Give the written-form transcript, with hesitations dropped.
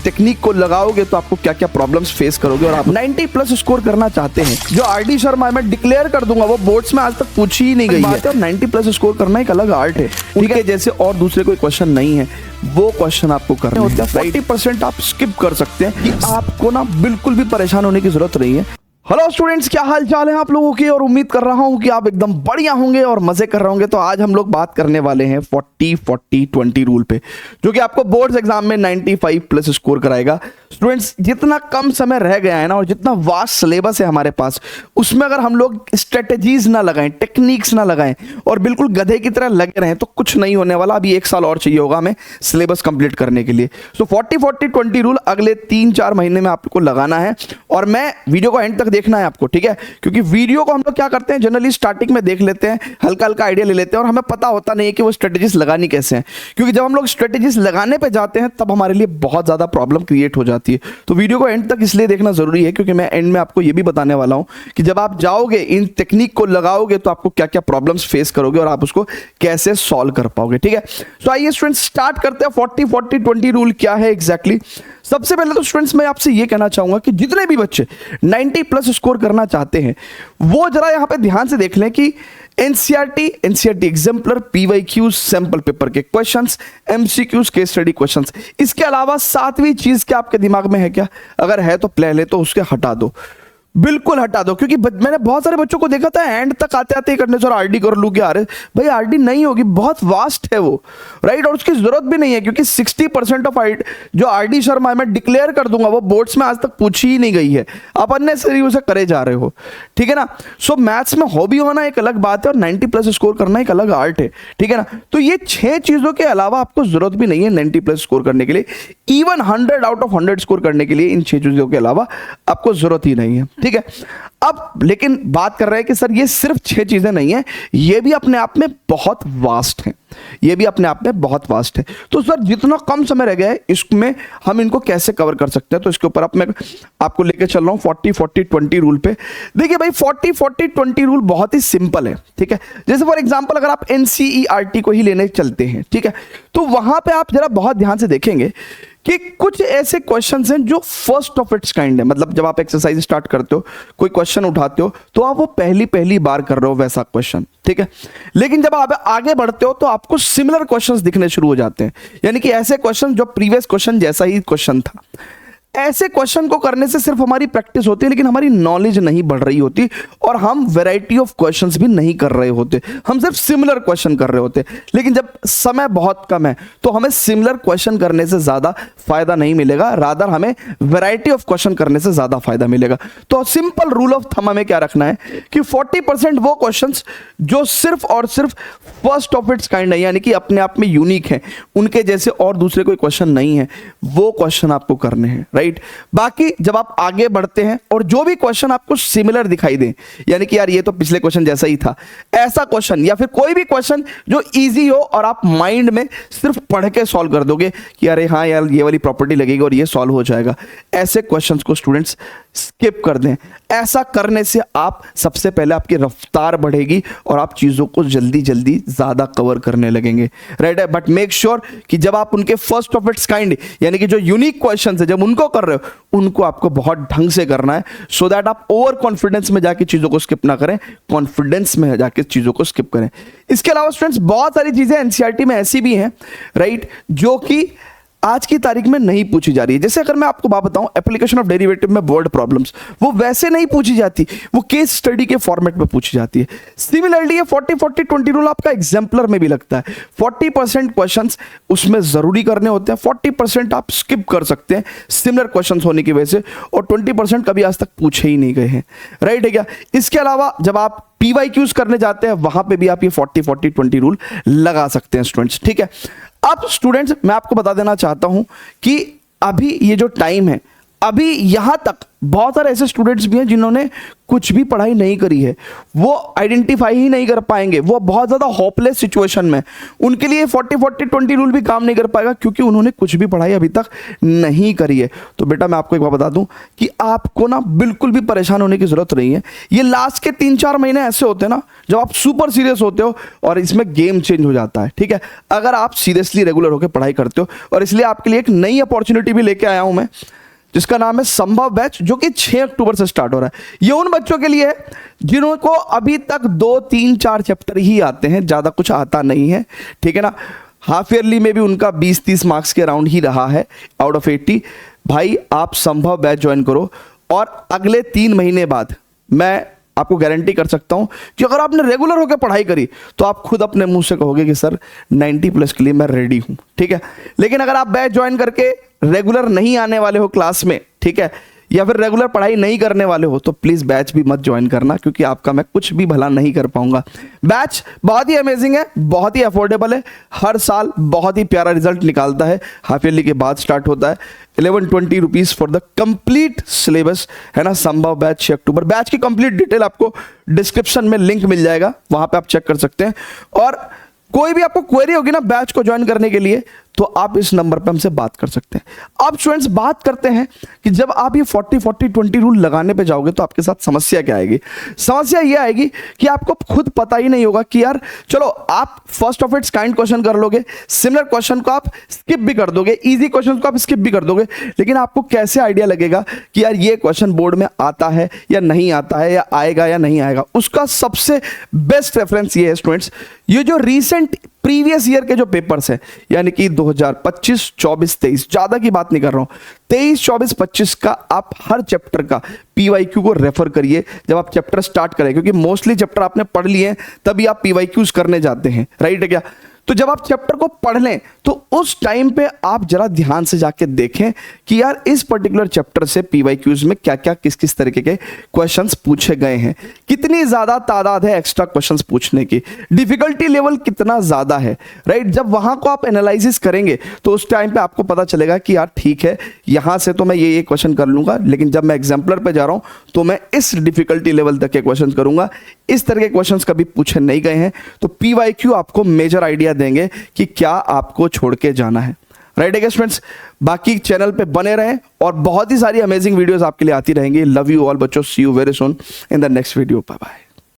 Technique को लगाओगे तो आपको क्या क्या प्रॉब्लम्स फेस करोगे और आप 90 प्लस स्कोर करना चाहते हैं। जो आरडी शर्मा मैं डिक्लेयर कर दूंगा वो बोर्ड्स में आज तक पूछी ही नहीं गई है। और 90 प्लस स्कोर करना एक अलग आर्ट है, उनके जैसे और दूसरे कोई क्वेश्चन नहीं है, वो क्वेश्चन आपको करने होते हैं। 40% आप स्किप कर सकते हैं कि आपको ना बिल्कुल भी परेशान होने की जरूरत नहीं है। हेलो स्टूडेंट्स, क्या हाल चाल है आप लोगों की, और उम्मीद कर रहा हूं कि आप एकदम बढ़िया होंगे और मजे कर रहे होंगे। तो आज हम लोग बात करने वाले हैं 40-40-20 रूल पे, जो कि आपको बोर्ड्स एग्जाम में 95 प्लस स्कोर कराएगा। स्टूडेंट्स, जितना कम समय रह गया है ना और जितना वास्ट सिलेबस है हमारे पास, उसमें अगर हम लोग स्ट्रेटेजीज ना लगाएं, टेक्निक्स ना लगाएं और बिल्कुल गधे की तरह लगे रहें तो कुछ नहीं होने वाला। अभी 1 साल और चाहिए होगा हमें सिलेबस कंप्लीट करने के लिए। सो 40-40-20 रूल अगले 3-4 महीने में आपको लगाना है और मैं वीडियो को एंड तक देखना है आपको, ठीक है? क्योंकि वीडियो को हम लोग क्या करते हैं, जनरली स्टार्टिंग में देख लेते हैं, हल्का हल्का आइडिया ले लेते हैं और हमें पता होता नहीं है कि वो स्ट्रेटेजीज लगानी कैसे हैं। क्योंकि जब हम लोग स्ट्रेटेजीज लगाने पे जाते हैं तब हमारे लिए बहुत ज्यादा प्रॉब्लम क्रिएट हो जाती है। तो वीडियो को एंड तक इसलिए देखना जरूरी है क्योंकि मैं एंड में आपको ये भी बताने वाला हूं कि जब आप जाओगे, इन टेक्निक को लगाओगे तो आपको क्या क्या प्रॉब्लम्स फेस करोगे और आप उसको कैसे सॉल्व कर पाओगे, ठीक है? तो आइए स्टूडेंट्स स्टार्ट करते हैं। 40-40-20 रूल क्या है एग्जैक्टली? सबसे पहले तो स्टूडेंट्स मैं आपसे ये कहना चाहूंगा कि जितने भी बच्चे 90 प्लस स्कोर करना चाहते हैं वो जरा यहां पे ध्यान से देख लें कि NCERT exemplar, PYQs, sample paper के questions, MCQs, case study questions, इसके अलावा 7वीं चीज क्या आपके दिमाग में है क्या? अगर है तो पहले तो उसके हटा दो, बिल्कुल हटा दो। क्योंकि मैंने बहुत सारे बच्चों को देखा था एंड तक आते आते करने सर आरडी कर लूं क्या? अरे भाई आरडी नहीं होगी, बहुत वास्ट है वो, राइट? और उसकी जरूरत भी नहीं है क्योंकि 60% ऑफ जो आरडी शर्मा मैं डिक्लेयर कर दूंगा वो बोर्ड्स में आज तक पूछी ही नहीं गई है। आप अननेसेसरी उसे करे जा रहे हो, ठीक है ना? सो मैथ्स में हॉबी होना एक अलग बात है और 90 प्लस स्कोर करना एक अलग आर्ट है, ठीक है ना? तो ये 6 चीजों के अलावा आपको जरूरत भी नहीं है 90 प्लस स्कोर करने के लिए। इवन 100 आउट ऑफ 100 स्कोर करने के लिए इन 6 चीजों के अलावा आपको जरूरत ही नहीं है, ठीक है? अब लेकिन बात कर रहे हैं कि सर ये सिर्फ 6 चीजें नहीं है, ये भी अपने आप में बहुत वास्ट है, ये भी अपने आप में बहुत वास्ट है। तो सर जितना कम समय रह गया है इसमें हम इनको कैसे कवर कर सकते हैं, तो इसके ऊपर मैं आपको लेके चल रहा हूं 40-40-20 रूल पे। देखिए भाई 40-40-20 रूल बहुत ही सिंपल है, ठीक है? जैसे फॉर एग्जांपल अगर आप एनसीईआरटी को ही लेने चलते हैं, ठीक है, तो वहां पे आप जरा बहुत ध्यान से देखेंगे कि कुछ ऐसे क्वेश्चंस हैं जो फर्स्ट ऑफ इट्स काइंड है। मतलब जब आप एक्सरसाइज स्टार्ट करते हो, कोई क्वेश्चन उठाते हो तो आप वो पहली बार कर रहे हो वैसा क्वेश्चन, ठीक है? लेकिन जब आप आगे बढ़ते हो तो आपको सिमिलर क्वेश्चंस दिखने शुरू हो जाते हैं, यानी कि ऐसे क्वेश्चन जो प्रीवियस क्वेश्चन जैसा ही क्वेश्चन था। ऐसे क्वेश्चन को करने से सिर्फ हमारी प्रैक्टिस होती है लेकिन हमारी नॉलेज नहीं बढ़ रही होती और हम वैरायटी ऑफ क्वेश्चंस भी नहीं कर रहे होते, हम सिर्फ सिमिलर क्वेश्चन कर रहे होते। लेकिन जब समय बहुत कम है तो हमें सिमिलर क्वेश्चन करने से ज्यादा फायदा नहीं मिलेगा, रादर हमें वैरायटी ऑफ क्वेश्चन करने से ज्यादा फायदा मिलेगा। तो सिंपल रूल ऑफ थंब हमें क्या रखना है कि 40% वो क्वेश्चंस जो सिर्फ और सिर्फ फर्स्ट ऑफ इट्स काइंड है, यानी कि अपने आप में यूनिक है, उनके जैसे और दूसरे कोई क्वेश्चन नहीं है, वो क्वेश्चन आपको करने हैं, राइट? बाकी जब आप आगे बढ़ते हैं और जो भी क्वेश्चन आपको सिमिलर दिखाई दे, यानी कि यार ये तो पिछले क्वेश्चन जैसा ही था, ऐसा क्वेश्चन या फिर कोई भी क्वेश्चन जो इजी हो और आप माइंड में सिर्फ पढ़ के सॉल्व कर दोगे कि अरे हाँ यार ये वाली प्रॉपर्टी लगेगी और ये सॉल्व हो जाएगा, ऐसे क्वेश्चंस को स्टूडेंट्स स्किप कर दें। ऐसा करने से आप सबसे पहले आपकी रफ्तार बढ़ेगी और आप चीजों को जल्दी जल्दी ज्यादा कवर करने लगेंगे, राइट है? बट मेक श्योर कि जब आप उनके फर्स्ट ऑफ इट्स काइंड यानी कि जो यूनिक क्वेश्चंस है जब उनको कर रहे हो उनको आपको बहुत ढंग से करना है, सो दैट आप ओवर कॉन्फिडेंस में जाके चीजों को स्किप ना करें, कॉन्फिडेंस में जाके चीजों को स्किप करें। इसके अलावा स्टूडेंट्स बहुत सारी चीजें एनसीईआरटी में ऐसी भी हैं, राइट, जो कि आज की तारीख में नहीं पूछी जा रही है। जैसे अगर मैं आपको बात बताऊं एप्लीकेशन ऑफ डेरिवेटिव में वर्ड प्रॉब्लम्स, वो वैसे नहीं पूछी जाती, वो केस स्टडी के फॉर्मेट में पूछी जाती है। सिमिलरली ये 40-40-20 रूल आपका एग्जाम्पलर में भी लगता है। 40% क्वेश्चंस उसमें जरूरी करने होते हैं, 40% आप स्किप कर सकते हैं सिमिलर क्वेश्चंस होने की वजह से, और 20% कभी आज तक पूछे ही नहीं गए हैं, राइट है क्या? इसके अलावा जब आप पीवाईक्यूज करने जाते हैं वहां पे भी आप ये 40-40-20 रूल लगा सकते हैं स्टूडेंट्स, ठीक है? अब स्टूडेंट्स मैं आपको बता देना चाहता हूं कि अभी ये जो टाइम है अभी यहां तक बहुत सारे ऐसे स्टूडेंट्स भी हैं जिन्होंने कुछ भी पढ़ाई नहीं करी है, वो आइडेंटिफाई ही नहीं कर पाएंगे, वो बहुत ज़्यादा होपलेस सिचुएशन में, उनके लिए 40-40-20 रूल भी काम नहीं कर पाएगा क्योंकि उन्होंने कुछ भी पढ़ाई अभी तक नहीं करी है। तो बेटा मैं आपको एक बात बता दूं कि आपको ना बिल्कुल भी परेशान होने की जरूरत नहीं है। ये लास्ट के 3-4 महीने ऐसे होते हैं ना जब आप सुपर सीरियस होते हो और इसमें गेम चेंज हो जाता है, ठीक है, अगर आप सीरियसली रेगुलर होकर पढ़ाई करते हो। और इसलिए आपके लिए एक नई अपॉर्चुनिटी भी लेके आया हूं मैं, जिसका नाम है संभव बैच, जो कि 6 अक्टूबर से स्टार्ट हो रहा है। ये उन बच्चों के लिए है जिनको अभी तक 2-3-4 चैप्टर ही आते हैं, ज़्यादा कुछ आता नहीं है, ठीक है ना। हाफ ईयरली में भी उनका 20-30 मार्क्स के अराउंड ही रहा है आउट ऑफ 80। भाई आप संभव बैच ज्वाइन करो और अगले 3 महीने बाद मैं आपको गारंटी कर सकता हूं कि अगर आपने रेगुलर होकर पढ़ाई करी तो आप खुद अपने मुंह से कहोगे कि सर 90+ के लिए मैं रेडी हूं, ठीक है। लेकिन अगर आप बैच ज्वाइन करके रेगुलर नहीं आने वाले हो क्लास में, ठीक है, या फिर रेगुलर पढ़ाई नहीं करने वाले हो, तो प्लीज बैच भी मत ज्वाइन करना क्योंकि आपका मैं कुछ भी भला नहीं कर पाऊंगा। बैच बहुत ही अमेजिंग है, बहुत ही अफोर्डेबल है, हर साल बहुत ही प्यारा रिजल्ट निकालता है। हाफ ईयरली के बाद स्टार्ट होता है। 1120 rupees for the complete syllabus, है ना। संभव बैच 6 अक्टूबर। बैच की कंप्लीट डिटेल आपको डिस्क्रिप्शन में लिंक मिल जाएगा, वहां पे आप चेक कर सकते हैं। और कोई भी आपको क्वेरी होगी ना बैच को ज्वाइन करने के लिए, तो आप इस नंबर पे हमसे बात कर सकते हैं। अब स्टूडेंट्स बात करते हैं कि जब आप ये 40-40-20 रूल लगाने पे जाओगे तो आपके साथ समस्या क्या आएगी। समस्या ये आएगी कि आपको खुद पता ही नहीं होगा कि यार चलो आप first of its kind question कर लोगे, सिमिलर क्वेश्चन को आप स्किप भी कर दोगे, इजी क्वेश्चन को आप स्किप भी कर दोगे, लेकिन आपको कैसे आइडिया लगेगा कि यार ये क्वेश्चन बोर्ड में आता है या नहीं आता है, या आएगा या नहीं आएगा। उसका सबसे बेस्ट रेफरेंस ये है स्टूडेंट्स, ये जो रीसेंट प्रीवियस ईयर के जो पेपर्स हैं, यानी कि 2025, 24, 23, ज्यादा की बात नहीं कर रहा हूं, 23, 24, 25 का आप हर चैप्टर का पीवाईक्यू को रेफर करिए जब आप चैप्टर स्टार्ट करें, क्योंकि मोस्टली चैप्टर आपने पढ़ लिए हैं तभी आप पीवाईक्यूज करने जाते हैं, राइट है क्या। तो जब आप चैप्टर को पढ़ लें तो उस टाइम पे आप जरा ध्यान से जाके देखें कि यार इस पर्टिकुलर चैप्टर से पीवाईक्यूज में क्या क्या किस किस तरीके के क्वेश्चंस पूछे गए हैं, कितनी ज्यादा तादाद है एक्स्ट्रा क्वेश्चंस पूछने की, डिफिकल्टी लेवल कितना ज्यादा है, राइट। जब वहां को आप एनालिसिस करेंगे तो उस टाइम पे आपको पता चलेगा कि यार ठीक है, यहां से तो मैं ये क्वेश्चन कर लूंगा, लेकिन जब मैं एग्जाम्पलर पे जा रहा हूं तो मैं इस डिफिकल्टी लेवल तक के क्वेश्चन करूंगा, इस तरह के क्वेश्चंस कभी पूछे नहीं गए हैं। तो पीवाईक्यू आपको मेजर आइडिया देंगे कि क्या आपको छोड़ के जाना है, राइट है स्टूडेंट्स। बाकी चैनल पे बने रहें और बहुत ही सारी अमेजिंग वीडियोस आपके लिए आती रहेंगी। लव यू ऑल बच्चों, see you very soon in the next video, bye bye.